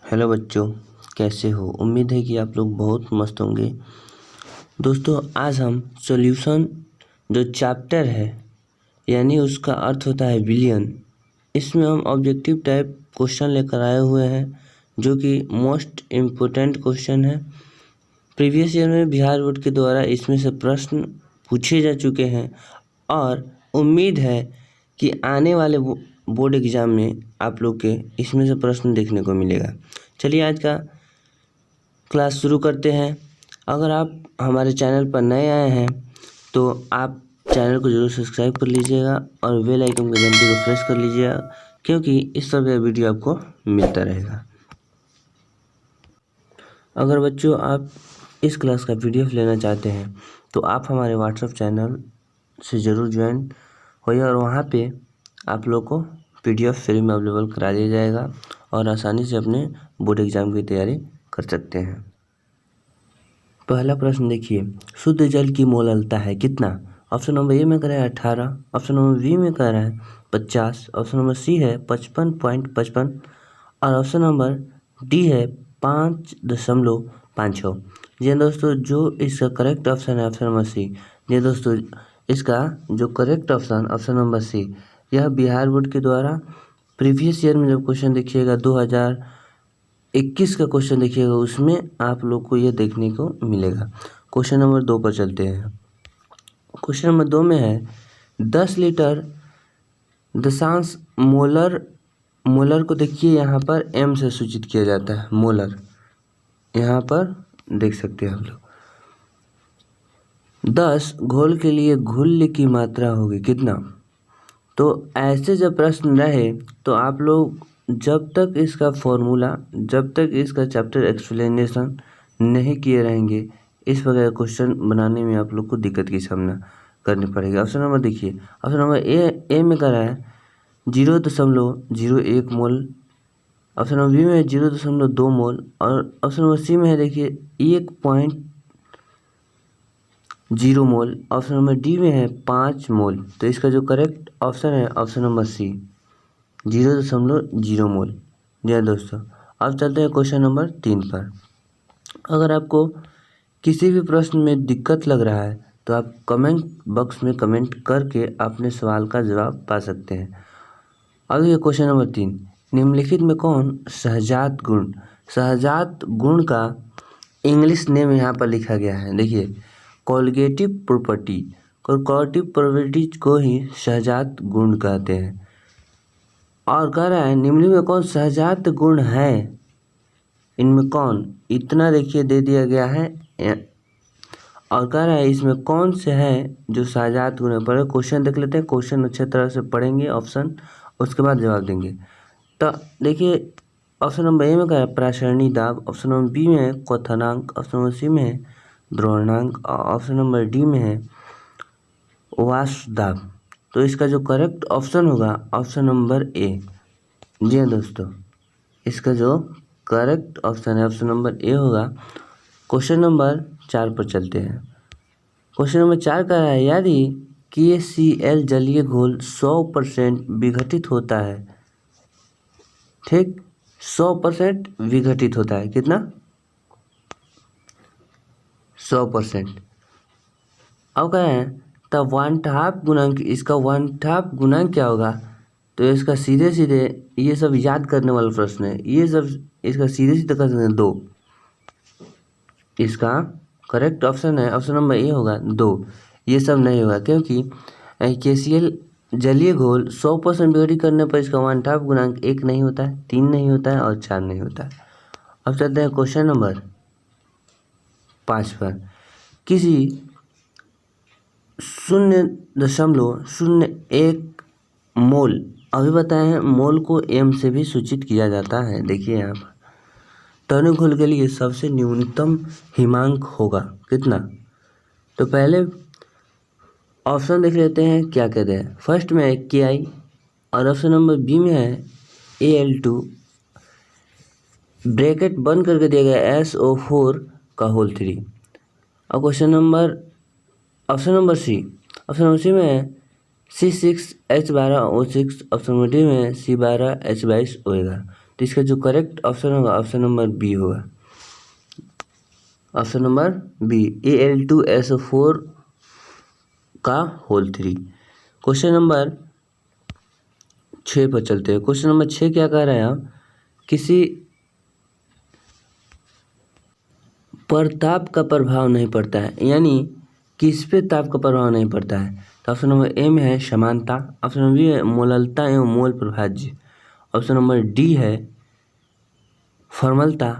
Hello बच्चों, कैसे हो। उम्मीद है कि आप लोग बहुत मस्त होंगे। दोस्तों, आज हम सॉल्यूशन जो चैप्टर है यानी उसका अर्थ होता है बिलियन, इसमें हम ऑब्जेक्टिव टाइप क्वेश्चन लेकर आए हुए हैं जो कि मोस्ट इम्पोर्टेंट क्वेश्चन है। प्रीवियस ईयर में बिहार बोर्ड के द्वारा इसमें से प्रश्न पूछे जा चुके हैं और उम्मीद है कि आने वाले बोर्ड एग्ज़ाम में आप लोग के इसमें से प्रश्न देखने को मिलेगा। चलिए आज का क्लास शुरू करते हैं। अगर आप हमारे चैनल पर नए आए हैं तो आप चैनल को जरूर सब्सक्राइब कर लीजिएगा और बेल आइकन की घंटी को प्रेस कर लीजिएगा, क्योंकि इस तरह का वीडियो आपको मिलता रहेगा। अगर बच्चों आप इस क्लास का PDF लेना चाहते हैं तो आप हमारे व्हाट्सएप चैनल से ज़रूर ज्वाइन होइए और वहाँ पे आप लोग को PDF फ्री में अवेलेबल करा दिया जाएगा और आसानी से अपने बोर्ड एग्ज़ाम की तैयारी कर सकते हैं। पहला प्रश्न देखिए, शुद्ध जल की मोललता है कितना। ऑप्शन नंबर ए में कह रहा है 18, ऑप्शन नंबर बी में कह रहा है 50, ऑप्शन नंबर सी है 55.55 और ऑप्शन नंबर डी है 5.56। जी दोस्तों, जो इसका करेक्ट ऑप्शन है ऑप्शन नंबर सी। जी दोस्तों, इसका जो करेक्ट ऑप्शन नंबर सी, यह बिहार बोर्ड के द्वारा प्रीवियस ईयर में जब क्वेश्चन देखिएगा 2021 का क्वेश्चन देखिएगा उसमें आप लोग को ये देखने को मिलेगा। क्वेश्चन नंबर 2 पर चलते हैं। क्वेश्चन नंबर 2 में है 10 लीटर दशांश मोलर को देखिए, यहाँ पर एम से सूचित किया जाता है। मोलर यहाँ पर देख सकते हैं आप लोग। 10 घोल के लिए घुल्य की मात्रा होगी कितना। तो ऐसे जब प्रश्न रहे तो आप लोग जब तक इसका फॉर्मूला, जब तक इसका चैप्टर एक्सप्लेनेशन नहीं किए रहेंगे, इस वगैरह क्वेश्चन बनाने में आप लोग को दिक्कत की सामना करनी पड़ेगी। ऑप्शन नंबर देखिए, ऑप्शन नंबर ए में कर रहा है 0.01 मोल, ऑप्शन नंबर बी में है 0.2 मोल और ऑप्शन नंबर सी में है देखिए 1.0 मोल, ऑप्शन नंबर डी में है 5 मोल। तो इसका जो करेक्ट ऑप्शन है ऑप्शन नंबर सी 0.0 मोल। जी दोस्तों, अब चलते हैं क्वेश्चन नंबर 3 पर। अगर आपको किसी भी प्रश्न में दिक्कत लग रहा है तो आप कमेंट बॉक्स में कमेंट करके अपने सवाल का जवाब पा सकते हैं। अब ये क्वेश्चन नंबर 3, निम्नलिखित में कौन सहजात गुण का इंग्लिश नेम यहाँ पर लिखा गया है। देखिए, कोलिगेटिव प्रॉपर्टीज को ही सहजात गुण कहते हैं और कह रहा है निम्नलिखित में कौन सहजात गुण है, इनमें कौन, इतना देखिए दे दिया गया है और कह रहा है इसमें कौन से है जो सहजात गुण है। पहले क्वेश्चन देख लेते हैं, क्वेश्चन अच्छे तरह से पढ़ेंगे ऑप्शन, उसके बाद जवाब देंगे। तो देखिए, ऑप्शन नंबर ए में क्या है प्रासरणी दाब, ऑप्शन नंबर बी में है क्वथनांक, ऑप्शन नंबर सी में है द्रोणांक और ऑप्शन नंबर डी में है वाष्प दाब। तो इसका जो करेक्ट ऑप्शन होगा ऑप्शन नंबर ए। जी हाँ दोस्तों, इसका जो करेक्ट ऑप्शन है ऑप्शन नंबर ए होगा। क्वेश्चन नंबर 4 पर चलते हैं। क्वेश्चन नंबर 4 कह रहा है यदि KCl जलीय घोल 100% विघटित होता है, ठीक, 100% विघटित होता है कितना, 100%। अब कह रहे हैं तब 1/2 गुणांक, इसका 1/2 गुणांक क्या होगा। तो इसका सीधे सीधे ये सब याद करने वाला प्रश्न है, ये सब इसका सीधे सीधे कर सकते हैं 2। इसका करेक्ट ऑप्शन है ऑप्शन नंबर ए होगा 2। ये सब नहीं होगा क्योंकि KCl जलीय घोल 100% विघटित करने पर इसका 1/2 गुणांक 1 नहीं होता है, 3 नहीं होता है और 4 नहीं होता है। अब चलते हैं क्वेश्चन नंबर 5 पर। किसी 0.01 मोल, अभी बताए हैं मोल को एम से भी सूचित किया जाता है। देखिए यहाँ पर तनु घोल के लिए सबसे न्यूनतम हिमांक होगा कितना। तो पहले ऑप्शन देख लेते हैं क्या कहते हैं। फर्स्ट में है KI और ऑप्शन नंबर बी में है Al2 ब्रैकेट बंद करके दिया गया SO4 का होल 3। और question number option number C में है C6H12O6, ऑप्शन नंबर डी में है C12H22 होएगा। तो इसका जो करेक्ट ऑप्शन होगा ऑप्शन नंबर बी होगा, ऑप्शन नंबर बी Al2SO4 का होल 3। क्वेश्चन नंबर 6 पर चलते हैं। क्वेश्चन नंबर 6 क्या कह रहे हैं, किसी पर ताप का प्रभाव नहीं पड़ता है, यानी किस पे ताप का प्रभाव नहीं पड़ता है। तो ऑप्शन नंबर ए में है समानता, ऑप्शन नंबर बी है मोललता एवं मोल प्रभाज्य, ऑप्शन नंबर डी है फॉर्मलता,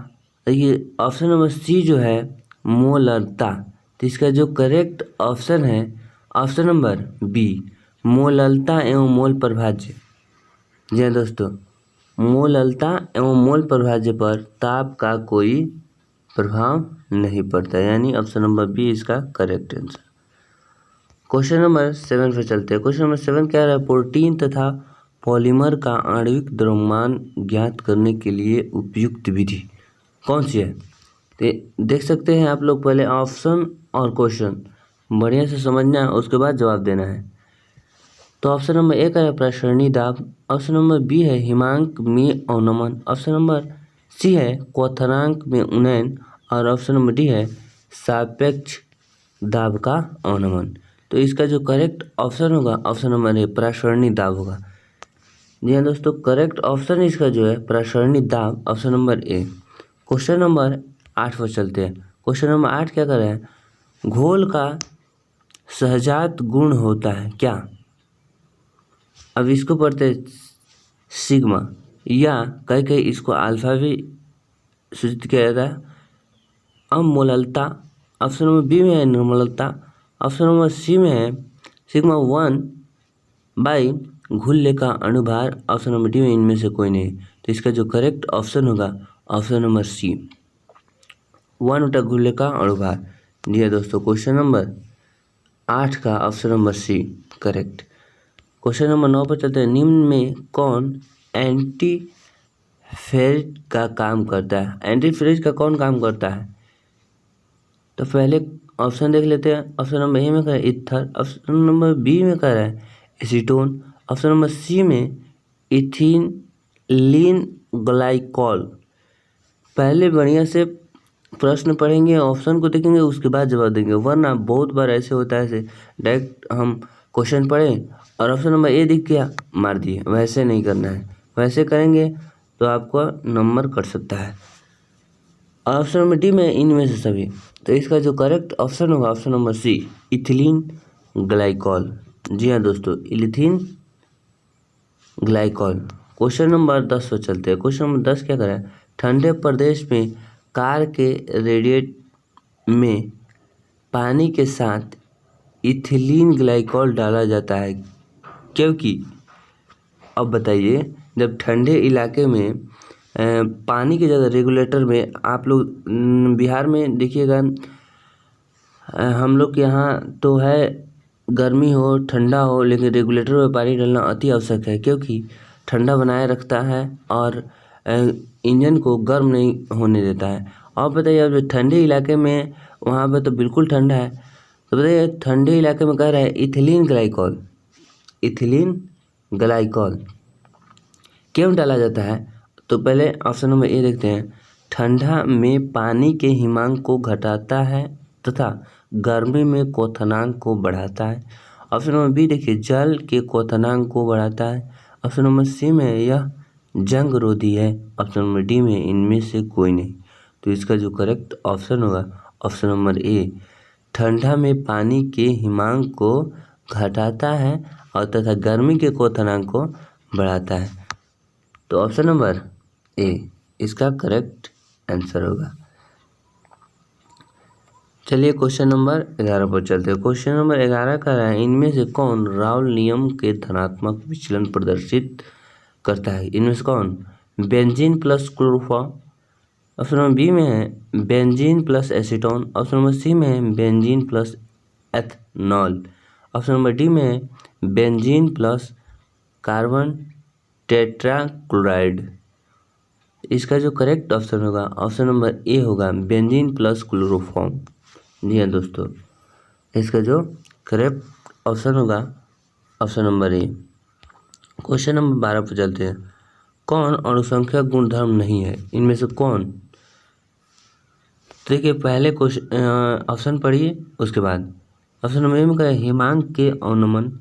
देखिए ऑप्शन नंबर सी जो है मोलरता। तो इसका जो करेक्ट ऑप्शन है ऑप्शन नंबर बी मोललता एवं मोल प्रभाज्य। जी हाँ दोस्तों, मोललता एवं मोल प्रभाज्य पर ताप का कोई प्रभाव नहीं पड़ता, यानी ऑप्शन नंबर बी इसका करेक्ट आंसर। क्वेश्चन नंबर 7 पर चलते हैं। क्वेश्चन नंबर 7 क्या है, प्रोटीन तथा पॉलीमर का आणविक द्रव्यमान ज्ञात करने के लिए उपयुक्त विधि कौन सी है। तो देख सकते हैं आप लोग, पहले ऑप्शन और क्वेश्चन बढ़िया से समझना है, उसके बाद जवाब देना है। तो ऑप्शन नंबर ए का है प्रसरणी दाब, ऑप्शन नंबर बी है हिमांक में अवनमन, ऑप्शन नंबर सी है क्वथनांक में उन्नयन, और ऑप्शन नंबर डी है सापेक्ष दाब का अवनमन। तो इसका जो करेक्ट ऑप्शन होगा ऑप्शन नंबर ए प्रसरणी दाब होगा। जी हाँ दोस्तों, करेक्ट ऑप्शन इसका जो है प्रसरणी दाब, option number A. Question number 8 पर चलते हैं। क्वेश्चन नंबर 8 क्या कर रहे हैं, घोल का सहजात गुण होता है क्या। अब इसको पढ़ते सिग्मा, या कहीं इसको अल्फा भी सूचित किया जाता है। अमोललता, ऑप्शन नंबर बी में है निर्मलता, ऑप्शन नंबर सी में है सिग्मा 1/, घुल्ले का अणुभार, ऑप्शन नंबर डी में इनमें से कोई नहीं। तो इसका जो करेक्ट ऑप्शन होगा ऑप्शन नंबर सी 1 घुल्ले का अणुभार। जी है दोस्तों, क्वेश्चन नंबर 8 का option number C correct. Question number 9 पर चलते हैं। निम्न में कौन एंटी फेरिक का काम करता है। एंटी फेरिक का कौन काम करता है, तो पहले ऑप्शन देख लेते हैं। ऑप्शन नंबर ए में कह रहा है इथर, ऑप्शन नंबर बी में कह रहा है एसीटोन, ऑप्शन नंबर सी में इथिलीन ग्लाइकॉल। पहले बढ़िया से प्रश्न पढ़ेंगे, ऑप्शन को देखेंगे, उसके बाद जवाब देंगे, वरना बहुत बार ऐसे होता है ऐसे डायरेक्ट हम क्वेश्चन पढ़ें और ऑप्शन नंबर ए दिख गया मार दिए। वैसे नहीं करना है, वैसे करेंगे तो आपको नंबर कट सकता है। ऑप्शन नंबर डी में इनमें से सभी। तो इसका जो करेक्ट ऑप्शन होगा option number C ethylene glycol. जी हाँ दोस्तों, इथिलीन ग्लाइकॉल। क्वेश्चन नंबर 10 पर चलते हैं। क्वेश्चन नंबर 10 क्या करें, ठंडे प्रदेश में कार के रेडिएटर में पानी के साथ इथिलीन ग्लाइकॉल डाला जाता है क्योंकि, अब बताइए, जब ठंडे इलाके में पानी की जगह रेगुलेटर में, आप लोग बिहार में देखिएगा, हम लोग के यहाँ तो है गर्मी हो ठंडा हो, लेकिन रेगुलेटर में पानी डालना अति आवश्यक है क्योंकि ठंडा बनाए रखता है और इंजन को गर्म नहीं होने देता है। और बताइए, अब ठंडे इलाके में वहाँ पे तो बिल्कुल ठंडा है, तो बताइए ठंडे इलाके में कह रहा है इथिलीन ग्लाइकॉल, इथिलीन ग्लाइकॉल क्यों डाला जाता है। तो पहले ऑप्शन नंबर ए देखते हैं, ठंडा में पानी के हिमांक को घटाता है तथा गर्मी में क्वथनांक को बढ़ाता है। ऑप्शन नंबर बी देखिए, जल के क्वथनांक को बढ़ाता है। ऑप्शन नंबर सी में यह जंग रोधी है। ऑप्शन नंबर डी में इनमें से कोई नहीं। तो इसका जो करेक्ट ऑप्शन होगा ऑप्शन नंबर ए, ठंडा में पानी के हिमांक को घटाता है और तथा गर्मी के क्वथनांक को बढ़ाता है। तो ऑप्शन नंबर ए इसका करेक्ट आंसर होगा। चलिए क्वेश्चन नंबर 11 पर चलते हैं। क्वेश्चन नंबर 11 का है, इनमें से कौन राउल नियम के धनात्मक विचलन प्रदर्शित करता है। इनमें से कौन, benzene plus chloroform, option number B में है benzene plus acetone, option number C में है benzene plus ethanol, option number D में है बेंजीन प्लस कार्बन टेट्राक्लोराइड। इसका जो करेक्ट ऑप्शन होगा ऑप्शन नंबर ए होगा बेंजीन प्लस क्लोरोफॉर्म। जी हाँ दोस्तों, इसका जो करेक्ट ऑप्शन होगा option number A. Question number 12 पर चलते हैं। कौन अणुसंख्या गुणधर्म नहीं है? इनमें से कौन? देखिए पहले क्वेश्चन ऑप्शन पढ़िए, उसके बाद ऑप्शन नंबर ए में है हिमांक के अवनमन,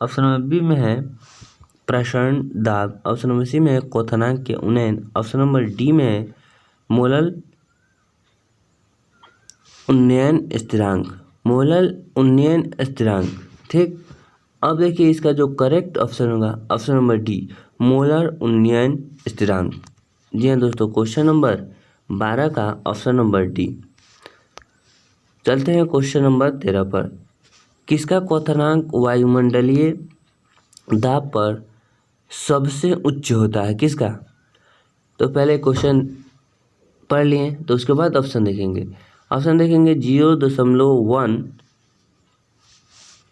ऑप्शन नंबर बी में है प्रसरण दाब, ऑप्शन नंबर सी में है क्वथनांक के उन्नयन, ऑप्शन नंबर डी में है मोलल उन्नयन स्थिरांक, मोलल उन्नयन स्थिरांक। ठीक, अब देखिए इसका जो करेक्ट ऑप्शन होगा ऑप्शन नंबर डी, मोलर उन्नयन स्थिरांक। जी हाँ दोस्तों, क्वेश्चन नंबर 12 का ऑप्शन नंबर डी। चलते हैं क्वेश्चन नंबर 13 पर। किसका क्वथनांक वायुमंडलीय दाब पर सबसे उच्च होता है? किसका? तो पहले क्वेश्चन पढ़ लिए तो उसके बाद ऑप्शन देखेंगे। ऑप्शन देखेंगे 0.1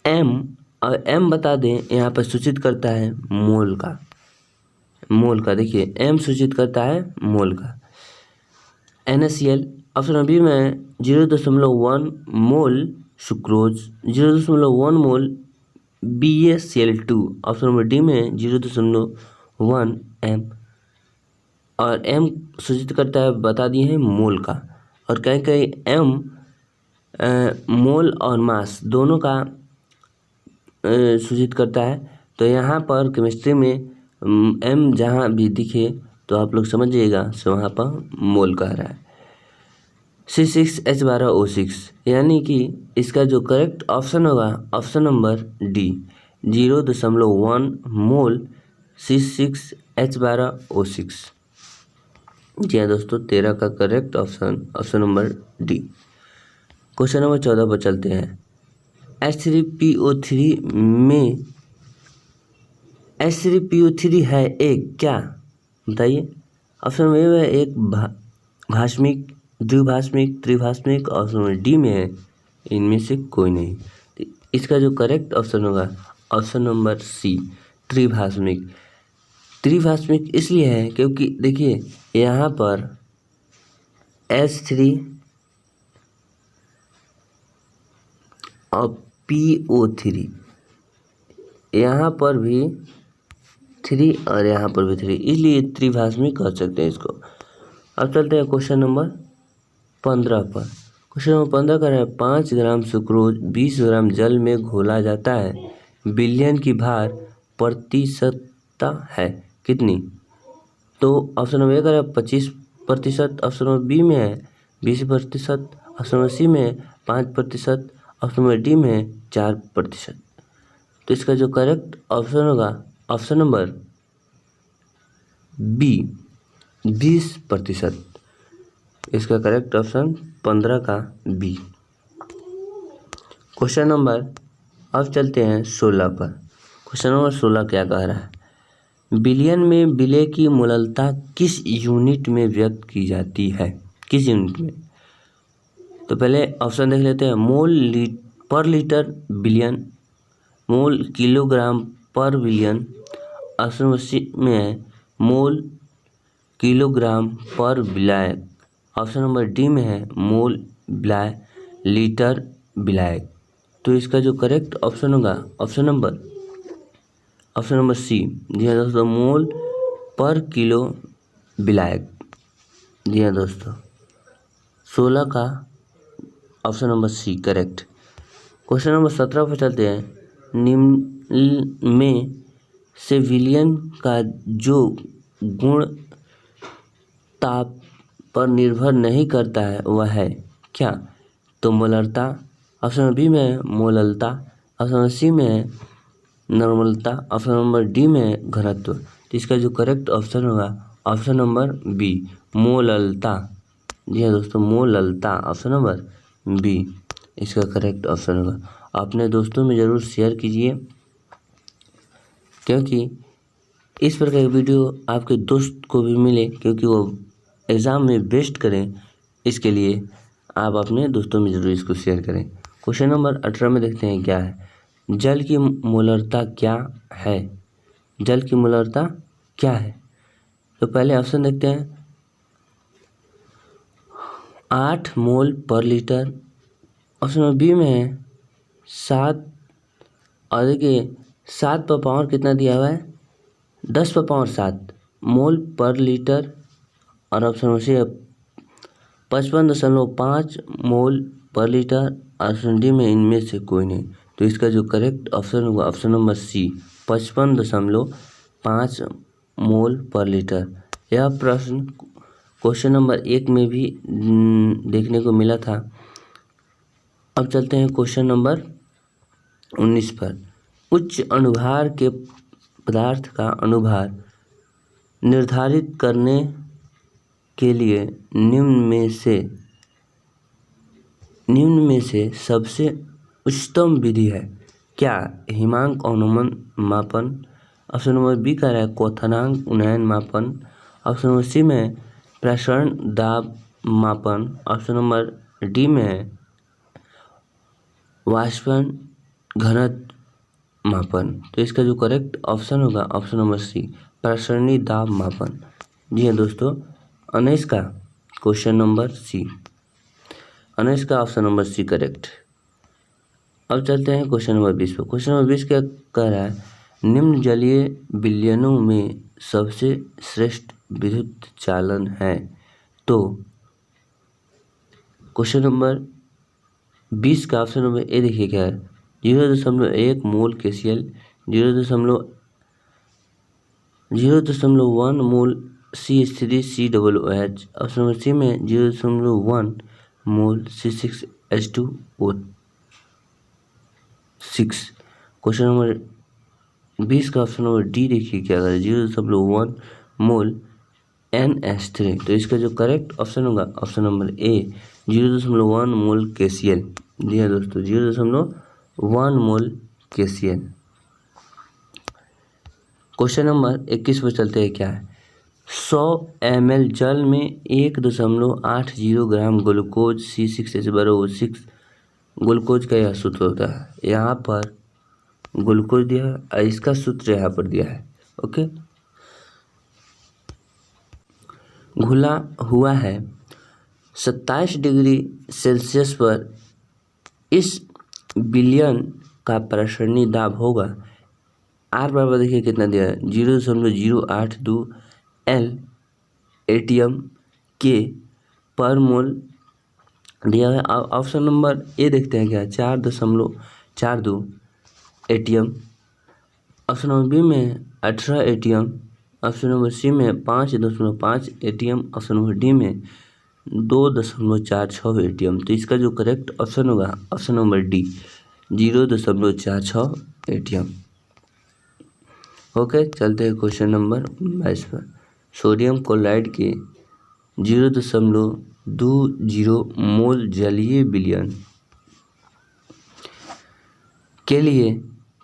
एम, और एम बता दें यहाँ पर सूचित करता है मोल का, मोल का। देखिए एम सूचित करता है मोल का। NaCl, ऑप्शन बी में 0.1 मोल सुक्रोज, 0.1 मोल BaCl2, ऑप्शन नंबर डी में 0.1 एम, और एम सूचित करता है बता दिए हैं मोल का। और कहीं कहीं एम मोल और मास दोनों का सूचित करता है। तो यहाँ पर केमिस्ट्री में एम जहाँ भी दिखे तो आप लोग समझिएगा सो वहाँ पर मोल कह रहा है। C6H12O6, यानी कि इसका जो करेक्ट ऑप्शन होगा ऑप्शन नंबर डी, 0.1 मोल C6H12O6। जी हाँ दोस्तों, 13 का correct option option number D. Question number 14 पर चलते हैं। H3PO3 में H3PO3 है एक क्या? बताइए। ऑप्शन में है एक भास्मिक, द्विभास्मिक, त्रिभास्मिक, ऑप्शन नंबर डी में है इनमें से कोई नहीं। तो इसका जो करेक्ट ऑप्शन होगा ऑप्शन नंबर सी, त्रिभास्मिक। त्रिभास्मिक इसलिए है क्योंकि देखिए यहाँ पर H3 और PO3, यहाँ पर भी 3 और यहाँ पर भी 3, इसलिए त्रिभास्मिक कह सकते हैं इसको। अब चलते हैं क्वेश्चन नंबर 15 पर। क्वेश्चन नंबर 15 का है 5 ग्राम सुक्रोज 20 ग्राम जल में घोला जाता है, विलयन की भार प्रतिशतता है कितनी? तो ऑप्शन नंबर ए का है 25%, ऑप्शन नंबर बी में है 20%, ऑप्शन नंबर सी में है 5%, ऑप्शन नंबर डी में है 4%। तो इसका जो करेक्ट ऑप्शन होगा ऑप्शन नंबर बी, 20%। इसका करेक्ट ऑप्शन 15 का बी। क्वेश्चन नंबर अब चलते हैं 16 पर। क्वेश्चन नंबर 16 क्या कह रहा है? विलयन में विलय की मोललता किस यूनिट में व्यक्त की जाती है? किस यूनिट में? तो पहले ऑप्शन देख लेते हैं। मोल पर लीटर विलयन, मोल किलोग्राम पर विलयन, ऑप्शन नंबर सी में है मोल किलोग्राम पर विलायक, ऑप्शन नंबर डी में है मोल विलाय लीटर विलायक। तो इसका जो करेक्ट ऑप्शन होगा ऑप्शन नंबर सी। जी हाँ दोस्तों, मोल पर किलो विलायक। जी हाँ दोस्तों, 16 का option number C correct. Question number 17 पर चलते हैं। निम्न में से विलयन का जो गुण ताप पर निर्भर नहीं करता है वह है क्या? तो मोलरता, ऑप्शन नंबर बी में है मोललता, ऑप्शन नंबर सी में है नॉर्मलता, ऑप्शन नंबर डी में है घनत्व। तो इसका जो करेक्ट ऑप्शन होगा ऑप्शन नंबर बी, मोललता। जी हाँ दोस्तों, मोललता, ऑप्शन नंबर बी इसका करेक्ट ऑप्शन होगा। अपने दोस्तों में ज़रूर शेयर कीजिए, क्योंकि इस प्रकार की वीडियो आपके दोस्त को भी मिले, क्योंकि वो एग्ज़ाम में बेस्ट करें, इसके लिए आप अपने दोस्तों में ज़रूर इसको शेयर करें। क्वेश्चन नंबर 18 में देखते हैं क्या है। जल की मोलरता क्या है? जल की मोलरता क्या है? तो पहले ऑप्शन देखते हैं। 8 मोल पर लीटर, ऑप्शन नंबर बी में है 7, और देखिए 7 पर पावर कितना दिया हुआ है 10 पर पावर 7 मोल पर लीटर, और ऑप्शन नंबर सी है 55.5 मोल पर लीटर, ऑप्शन डी में इनमें से कोई नहीं। तो इसका जो करेक्ट ऑप्शन होगा ऑप्शन नंबर सी 55.5 मोल पर लीटर। यह प्रश्न क्वेश्चन नंबर 1 में भी देखने को मिला था। अब चलते हैं क्वेश्चन नंबर 19 पर। उच्च अनुभार के पदार्थ का अनुभार निर्धारित करने के लिए निम्न में से सबसे उच्चतम विधि है क्या? हिमांक अनुमान मापन, ऑप्शन नंबर बी कह रहा है क्वथनांक उन्नयन मापन, ऑप्शन नंबर सी में प्रसरण दाब मापन, ऑप्शन नंबर डी में है वाष्पन घनत्व मापन। तो इसका जो करेक्ट ऑप्शन होगा ऑप्शन नंबर सी प्रसरणी दाब मापन। जी हाँ दोस्तों, 19 का क्वेश्चन नंबर सी, 19 का ऑप्शन नंबर सी करेक्ट। अब चलते हैं क्वेश्चन नंबर 20 पर। क्वेश्चन नंबर 20 क्या कह रहा है? निम्न जलीय विलयनों में सबसे श्रेष्ठ विद्युत चालन है। तो क्वेश्चन नंबर 20 का ऑप्शन नंबर ए देखिए क्या है, 0.1 मोल KCl, 0.1 मोल CH3COOH, ऑप्शन नंबर सी में 0.1 मोल C6H2O6। क्वेश्चन नंबर 20 का ऑप्शन नंबर डी देखिए क्या है, 0.1 मोल NH3। तो इसका जो करेक्ट ऑप्शन होगा ऑप्शन नंबर ए 0.1 मोल KCl। जी हाँ दोस्तों, 0.1 मोल KCl। क्वेश्चन नंबर 21 पर चलते हैं क्या है? 100 ml जल में 1.80 ग्राम ग्लूकोज C6H12O6 ग्लूकोज का यह सूत्र होता है। यहाँ पर ग्लूकोज दिया है और इसका सूत्र यहाँ पर दिया है। ओके, घुला हुआ है 27 डिग्री सेल्सियस पर इस विलयन का प्रसरणी दाब होगा R बराबर देखिए कितना दिया है 0.082 L ATM के पर मोल दिया है। ऑप्शन नंबर ए देखते हैं क्या है 4.42 ATM, ऑप्शन नंबर बी में 18 ATM, ऑप्शन नंबर सी में 5.5 ATM, ऑप्शन नंबर डी में 2.46 ATM। तो इसका जो करेक्ट ऑप्शन होगा option number D 0.46 ATM। Okay, चलते हैं क्वेश्चन नंबर 22 पर। सोडियम क्लोराइड के 0.20 मोल जलीय विलयन के लिए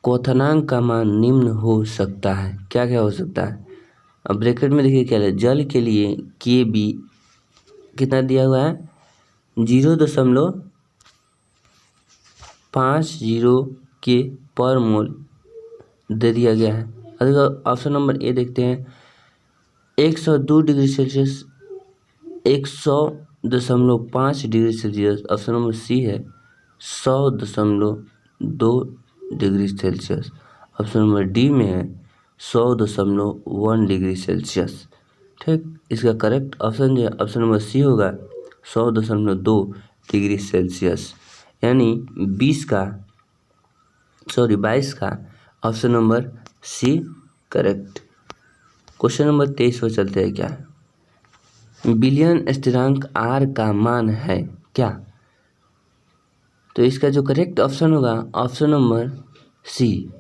क्वथनांक का मान निम्न हो सकता है। क्या क्या हो सकता है? अब ब्रैकेट में देखिए क्या है, जल के लिए Kb कितना दिया हुआ है 0.50 के पर मोल दे दिया गया है। ऑप्शन नंबर ए देखते हैं 102 degree Celsius 100.5 degree Celsius, option number C है 100.2 degree Celsius, option number D में है 100.1 डिग्री सेल्सियस। ठीक, इसका करेक्ट ऑप्शन जो है ऑप्शन नंबर सी होगा 100.2 डिग्री सेल्सियस, यानी 22 का option number C correct. Question number 23 पर चलते हैं क्या है? विलयन स्थिरांक R का मान है क्या? तो इसका जो करेक्ट ऑप्शन होगा option number C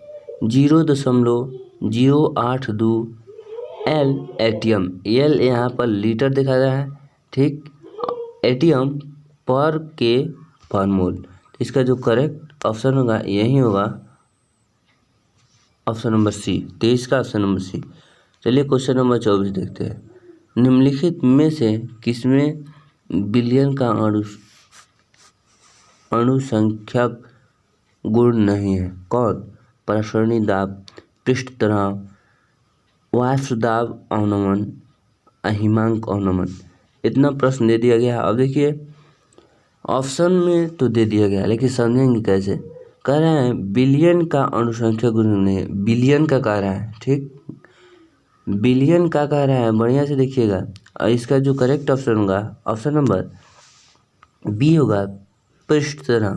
0.082 L ATM। L यहाँ पर लीटर दिखा रहा है, ठीक, ATM पर के पर मोल। इसका जो करेक्ट ऑप्शन होगा यही होगा ऑप्शन नंबर सी 23 का ऑप्शन नंबर सी। चलिए क्वेश्चन नंबर 24 देखते हैं। निम्नलिखित में से किसमें विलयन का अणुसंख्यक गुण नहीं है? कौन? प्रसरणी दाब, पृष्ठ तनाव, वाष्प दाब अवनमन, हिमांक अवनमन। इतना प्रश्न दे दिया गया है। अब देखिए ऑप्शन में तो दे दिया गया लेकिन समझेंगे कैसे? कह रहे हैं विलयन का अणुसंख्यक गुण नहीं है, विलयन का कह रहा है, ठीक, बिलियन का कह रहा है, बढ़िया से देखिएगा। और इसका जो करेक्ट ऑप्शन होगा ऑप्शन नंबर बी होगा, पृष्ठ तरह।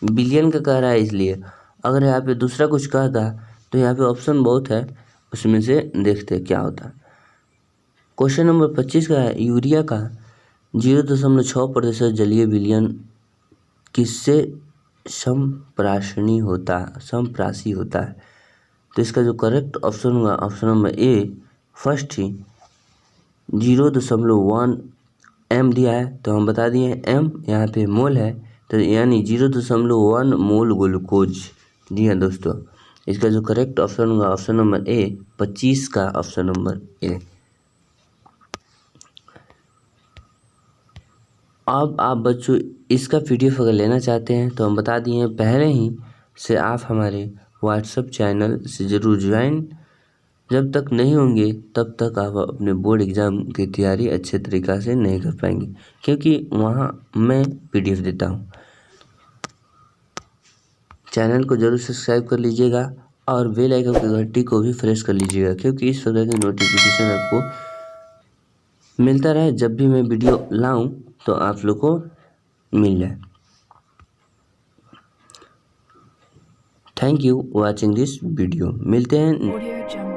बिलियन का कह रहा है इसलिए, अगर यहाँ पे दूसरा कुछ कहता तो यहाँ पे ऑप्शन बहुत है, उसमें से देखते क्या होता है। क्वेश्चन नंबर 25 का है, यूरिया का 0.6% जलीय विलयन किससे समप्राशी होता है। तो इसका जो करेक्ट ऑप्शन होगा ऑप्शन नंबर ए फर्स्ट ही 0.1 m दिया है, तो हम बता दिए m यहाँ पे मोल है, तो यानी 0.1 मोल ग्लूकोज। जी हाँ दोस्तों, इसका जो करेक्ट ऑप्शन होगा ऑप्शन नंबर ए 25 का ऑप्शन नंबर ए। अब आप बच्चों इसका PDF अगर लेना चाहते हैं तो हम बता दिए पहले ही से, आप हमारे व्हाट्सएप चैनल से ज़रूर ज्वाइन। जब तक नहीं होंगे तब तक आप अपने बोर्ड एग्ज़ाम की तैयारी अच्छे तरीक़ा से नहीं कर पाएंगे, क्योंकि वहाँ मैं PDF देता हूँ। चैनल को ज़रूर सब्सक्राइब कर लीजिएगा और बेल आइकन की घंटी को भी प्रेस कर लीजिएगा, क्योंकि इस प्रकार की नोटिफिकेशन आपको मिलता रहे। जब भी मैं वीडियो लाऊं तो आप लोग को मिल जाए। Thank you watching this video. मिलते हैं